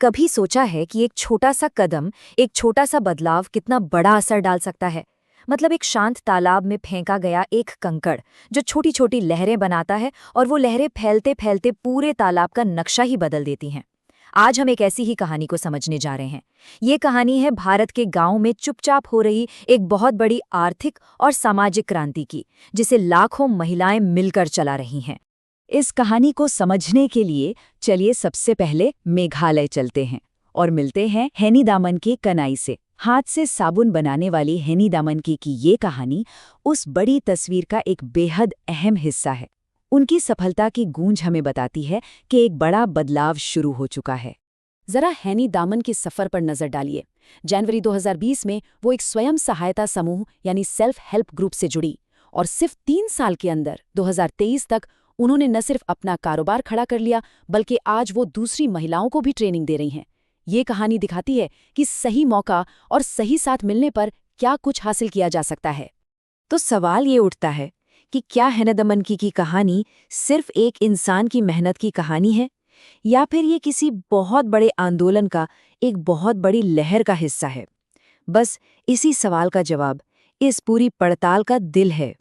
कभी सोचा है कि एक छोटा सा कदम, एक छोटा सा बदलाव कितना बड़ा असर डाल सकता है? मतलब एक शांत तालाब में फेंका गया एक कंकड़ जो छोटी छोटी लहरें बनाता है और वो लहरें फैलते फैलते पूरे तालाब का नक्शा ही बदल देती हैं। आज हम एक ऐसी ही कहानी को समझने जा रहे हैं। ये कहानी है भारत के गांव में चुपचाप हो रही एक बहुत बड़ी आर्थिक और सामाजिक क्रांति की, जिसे लाखों महिलाएं मिलकर चला रही हैं। इस कहानी को समझने के लिए चलिए सबसे पहले मेघालय चलते हैं और मिलते हैं हैनी दामन के कनाई से। हाथ से साबुन बनाने वाली हैनी दामन की ये कहानी उस बड़ी तस्वीर का एक बेहद अहम हिस्सा है। उनकी सफलता की गूंज हमें बताती है कि एक बड़ा बदलाव शुरू हो चुका है। जरा हैनी दामन के सफर पर नजर डालिए। जनवरी 2020 में वो एक स्वयं सहायता समूह यानी सेल्फ हेल्प ग्रुप से जुड़ी और सिर्फ 3 साल के अंदर 2023 तक उन्होंने न सिर्फ अपना कारोबार खड़ा कर लिया, बल्कि आज वो दूसरी महिलाओं को भी ट्रेनिंग दे रही हैं। ये कहानी दिखाती है कि सही मौका और सही साथ मिलने पर क्या कुछ हासिल किया जा सकता है। तो सवाल ये उठता है कि क्या हैनी दामन की कहानी सिर्फ एक इंसान की मेहनत की कहानी है, या फिर ये किसी बहुत बड़े आंदोलन का, एक बहुत बड़ी लहर का हिस्सा है? बस इसी सवाल का जवाब इस पूरी पड़ताल का दिल है।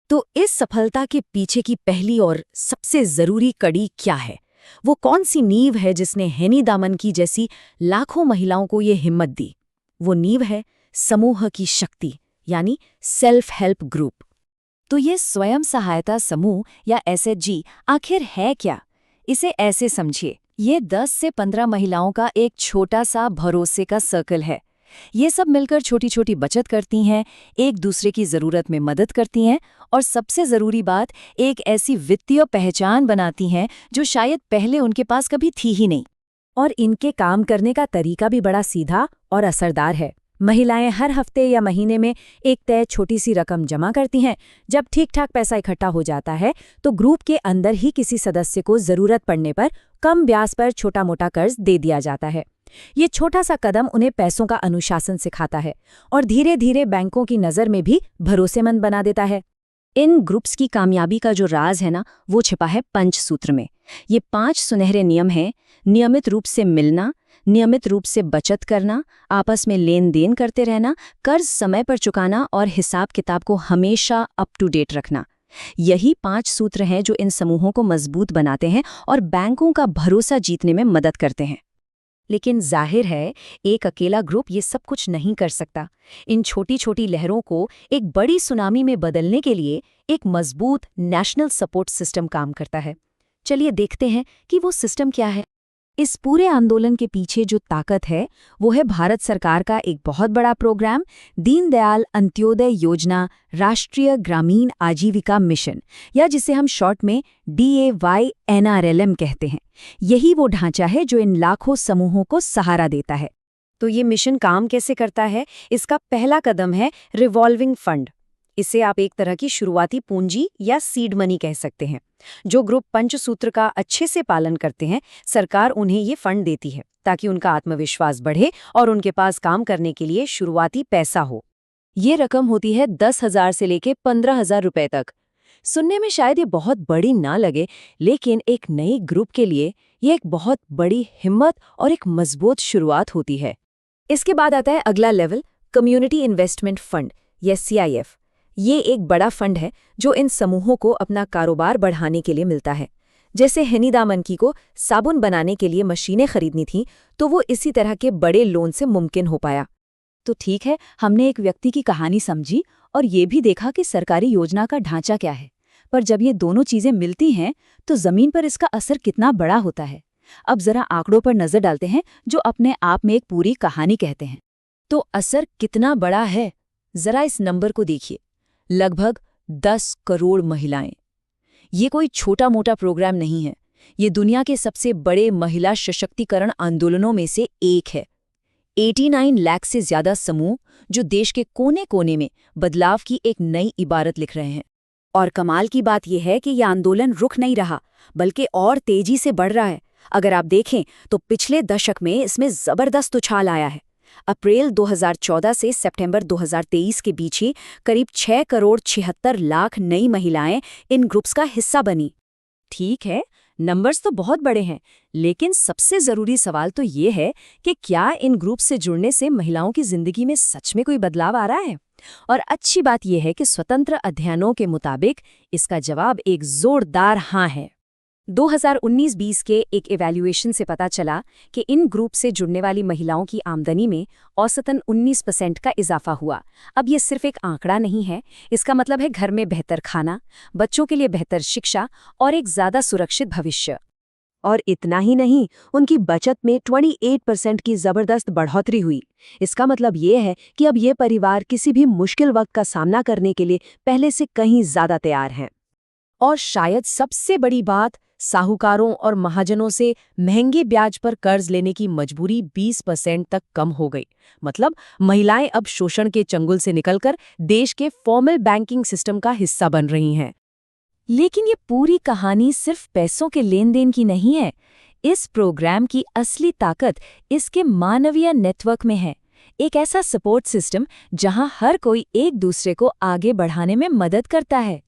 तो इस सफलता के पीछे की पहली और सबसे जरूरी कड़ी क्या है? वो कौन सी नींव है जिसने हैनी दामन की जैसी लाखों महिलाओं को ये हिम्मत दी? वो नींव है समूह की शक्ति, यानी सेल्फ हेल्प ग्रुप। तो ये स्वयं सहायता समूह या एसएचजी आखिर है क्या? इसे ऐसे समझिए, ये 10 से 15 महिलाओं का एक छोटा सा भरोसे का सर्कल है। ये सब मिलकर छोटी छोटी बचत करती हैं, एक दूसरे की ज़रूरत में मदद करती हैं और सबसे ज़रूरी बात, एक ऐसी वित्तीय पहचान बनाती हैं जो शायद पहले उनके पास कभी थी ही नहीं। और इनके काम करने का तरीका भी बड़ा सीधा और असरदार है। महिलाएं हर हफ्ते या महीने में एक तय छोटी सी रकम जमा करती हैं। जब ठीक ठाक पैसा इकट्ठा हो जाता है तो ग्रुप के अंदर ही किसी सदस्य को ज़रूरत पड़ने पर कम ब्याज पर छोटा मोटा कर्ज दे दिया जाता है। ये छोटा सा कदम उन्हें पैसों का अनुशासन सिखाता है और धीरे धीरे बैंकों की नज़र में भी भरोसेमंद बना देता है। इन ग्रुप्स की कामयाबी का जो राज है ना, वो छिपा है पंचसूत्र में। ये 5 सुनहरे नियम हैं: नियमित रूप से मिलना, नियमित रूप से बचत करना, आपस में लेन देन करते रहना, कर्ज समय पर चुकाना और हिसाब किताब को हमेशा अप टू डेट रखना। यही 5 सूत्र हैं जो इन समूहों को मजबूत बनाते हैं और बैंकों का भरोसा जीतने में मदद करते हैं। लेकिन जाहिर है, एक अकेला ग्रुप ये सब कुछ नहीं कर सकता। इन छोटी छोटी लहरों को एक बड़ी सुनामी में बदलने के लिए एक मजबूत नेशनल सपोर्ट सिस्टम काम करता है। चलिए देखते हैं कि वो सिस्टम क्या है। इस पूरे आंदोलन के पीछे जो ताकत है, वो है भारत सरकार का एक बहुत बड़ा प्रोग्राम, दीनदयाल अंत्योदय योजना, राष्ट्रीय ग्रामीण आजीविका मिशन, या जिसे हम शॉर्ट में DAYNRLM कहते हैं। यही वो ढांचा है जो इन लाखों समूहों को सहारा देता है। तो ये मिशन काम कैसे करता है? इसका पहला कदम है रिवॉल्विंग फंड। इसे आप एक तरह की शुरुआती पूंजी या सीड मनी कह सकते हैं। जो ग्रुप पंचसूत्र का अच्छे से पालन करते हैं, सरकार उन्हें ये फंड देती है ताकि उनका आत्मविश्वास बढ़े और उनके पास काम करने के लिए शुरुआती पैसा हो। ये रकम होती है 10,000 से लेके 15,000 रुपए तक। सुनने में शायद ये बहुत बड़ी ना लगे, लेकिन एक नए ग्रुप के लिए ये एक बहुत बड़ी हिम्मत और एक मजबूत शुरुआत होती है। इसके बाद आता है अगला लेवल, कम्युनिटी इन्वेस्टमेंट फंड या CIF। ये एक बड़ा फंड है जो इन समूहों को अपना कारोबार बढ़ाने के लिए मिलता है। जैसे हैनी दामन की को साबुन बनाने के लिए मशीनें खरीदनी थीं, तो वो इसी तरह के बड़े लोन से मुमकिन हो पाया। तो ठीक है, हमने एक व्यक्ति की कहानी समझी और ये भी देखा कि सरकारी योजना का ढांचा क्या है, पर जब ये दोनों चीजें मिलती हैं तो जमीन पर इसका असर कितना बड़ा होता है। अब जरा आंकड़ों पर नजर डालते हैं जो अपने आप में एक पूरी कहानी कहते हैं। तो असर कितना बड़ा है, जरा इस नंबर को देखिए, लगभग 10 करोड़ महिलाएं। ये कोई छोटा मोटा प्रोग्राम नहीं है, ये दुनिया के सबसे बड़े महिला सशक्तिकरण आंदोलनों में से एक है। 89 लाख से ज्यादा समूह जो देश के कोने कोने में बदलाव की एक नई इबारत लिख रहे हैं। और कमाल की बात यह है कि यह आंदोलन रुक नहीं रहा, बल्कि और तेजी से बढ़ रहा है। अगर आप देखें तो पिछले दशक में इसमें जबरदस्त उछाल आया है। अप्रैल 2014 से सितंबर 2023 के बीच ही करीब 6 करोड़ 76 लाख नई महिलाएं इन ग्रुप्स का हिस्सा बनी। ठीक है, नंबर्स तो बहुत बड़े हैं, लेकिन सबसे जरूरी सवाल तो ये है कि क्या इन ग्रुप से जुड़ने से महिलाओं की जिंदगी में सच में कोई बदलाव आ रहा है? और अच्छी बात यह है कि स्वतंत्र अध्ययनों के मुताबिक इसका जवाब एक जोरदार हाँ है। 2019-20 के एक इवैल्यूएशन से पता चला कि इन ग्रुप से जुड़ने वाली महिलाओं की आमदनी में औसतन 19% का इजाफा हुआ। अब ये सिर्फ एक आंकड़ा नहीं है, इसका मतलब है घर में बेहतर खाना, बच्चों के लिए बेहतर शिक्षा और एक ज्यादा सुरक्षित भविष्य। और इतना ही नहीं, उनकी बचत में 28% की जबरदस्त बढ़ोतरी हुई। इसका मतलब ये है कि अब ये परिवार किसी भी मुश्किल वक्त का सामना करने के लिए पहले से कहीं ज्यादा तैयार हैं। और शायद सबसे बड़ी बात, साहूकारों और महाजनों से महंगे ब्याज पर कर्ज लेने की मजबूरी 20% तक कम हो गई। मतलब महिलाएं अब शोषण के चंगुल से निकलकर देश के फॉर्मल बैंकिंग सिस्टम का हिस्सा बन रही हैं। लेकिन ये पूरी कहानी सिर्फ पैसों के लेन देन की नहीं है। इस प्रोग्राम की असली ताकत इसके मानवीय नेटवर्क में है। एक ऐसा सपोर्ट सिस्टम जहां हर कोई एक दूसरे को आगे बढ़ाने में मदद करता है।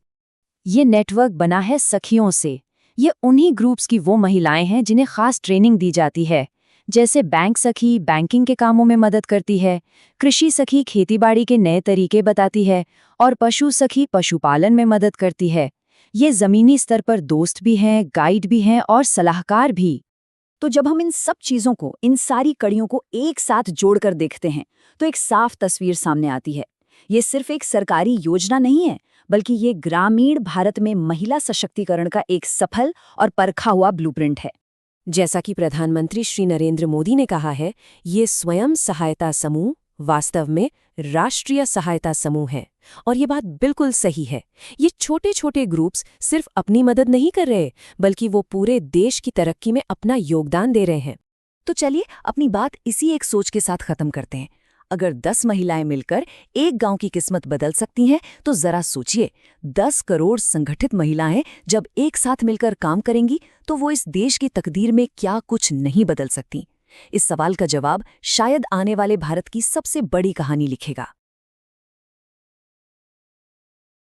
ये नेटवर्क बना है सखियों से। ये उन्हीं ग्रुप्स की वो महिलाएं हैं जिन्हें खास ट्रेनिंग दी जाती है। जैसे बैंक सखी बैंकिंग के कामों में मदद करती है, कृषि सखी खेतीबाड़ी के नए तरीके बताती है और पशु सखी पशुपालन में मदद करती है। ये जमीनी स्तर पर दोस्त भी हैं, गाइड भी हैं और सलाहकार भी। तो जब हम इन सब चीजों को, इन सारी कड़ियों को एक साथ जोड़कर देखते हैं तो एक साफ तस्वीर सामने आती है। ये सिर्फ एक सरकारी योजना नहीं है, बल्कि ये ग्रामीण भारत में महिला सशक्तिकरण का एक सफल और परखा हुआ ब्लूप्रिंट है। जैसा कि प्रधानमंत्री श्री नरेंद्र मोदी ने कहा है, ये स्वयं सहायता समूह वास्तव में राष्ट्रीय सहायता समूह है। और ये बात बिल्कुल सही है। ये छोटे छोटे ग्रुप्स सिर्फ अपनी मदद नहीं कर रहे, बल्कि वो पूरे देश की तरक्की में अपना योगदान दे रहे हैं। तो चलिए अपनी बात इसी एक सोच के साथ खत्म करते हैं। अगर 10 महिलाएं मिलकर एक गांव की किस्मत बदल सकती हैं, तो जरा सोचिए, 10 करोड़ संगठित महिलाएं जब एक साथ मिलकर काम करेंगी तो वो इस देश की तकदीर में क्या कुछ नहीं बदल सकती। इस सवाल का जवाब शायद आने वाले भारत की सबसे बड़ी कहानी लिखेगा।